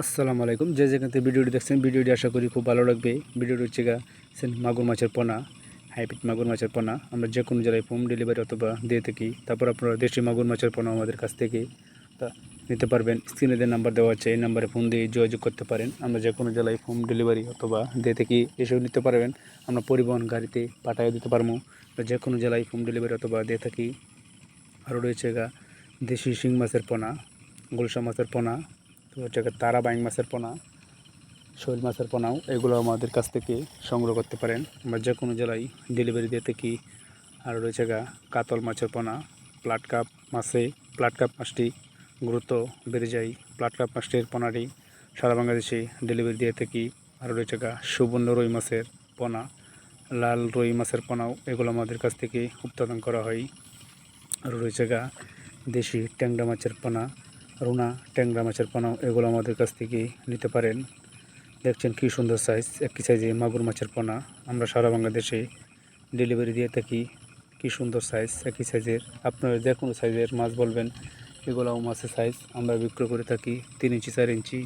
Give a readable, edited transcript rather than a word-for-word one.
আসসালামু আলাইকুম। যে যেখান থেকে ভিডিওটি দেখছেন, ভিডিওটি আশা করি খুব ভালো লাগবে। ভিডিওটি হচ্ছে মাগুর মাছের পোনা, হাইব্রিড মাগুর মাছের পোনা। আমরা যে কোনো জেলায় হোম ডেলিভারি অথবা দিয়ে থাকি। তারপর আপনারা দেশি মাগুর মাছের পোনা আমাদের কাছ থেকে তা নিতে পারবেন। স্ক্রিনে যে নাম্বার দেওয়া আছে এই নাম্বারে ফোন দিয়ে যোগাযোগ করতে পারেন। আমরা যে কোনো জেলায় হোম ডেলিভারি অথবা দিয়ে থাকি, এসেও নিতে পারবেন। আমরা পরিবহন গাড়িতে পাঠিয়ে দিতে পারবো। যে কোনো জেলায় হোম ডেলিভারি অথবা দিয়ে থাকি। আরও রয়েছে দেশি শিং মাছের পোনা, গুলশা মাছের পোনা, তো হচ্ছে তারা বাইং মাছের পোনা, শৈল মাছের পোনাও, এগুলো আমাদের কাছ থেকে সংগ্রহ করতে পারেন। আমরা যে কোনো জেলায় ডেলিভারি দিয়ে থাকি। আর রয়েছে কাতল মাছের পোনা, প্লাট কাপ মাছটি গুরুত্ব বেড়ে যায়। প্লাট কাপ মাছটির পোনাটি সারা বাংলাদেশে ডেলিভারি দিয়ে থাকি। আর রয়েছে সুবর্ণ রুই মাছের পোনা, লাল রুই মাছের পোনাও, এগুলো আমাদের কাছ থেকে উৎপাদন করা হয়। আর রয়েছে দেশি ট্যাংরা মাছের পোনা, রুনা ট্যাংরা মাছের পোনাও, এগুলো আমাদের কাছ থেকে নিতে পারেন। দেখছেন কি সুন্দর সাইজ, একই সাইজে মাগুর মাছের পোনা আমরা সারা বাংলাদেশে ডেলিভারি দিয়ে থাকি। কি সুন্দর সাইজ, একই সাইজের। আপনারা যে কোনো সাইজের মাছ বলবেন, এগুলোও মাছের সাইজ আমরা বিক্রয় করে থাকি 3 ইঞ্চি 4 ইঞ্চি।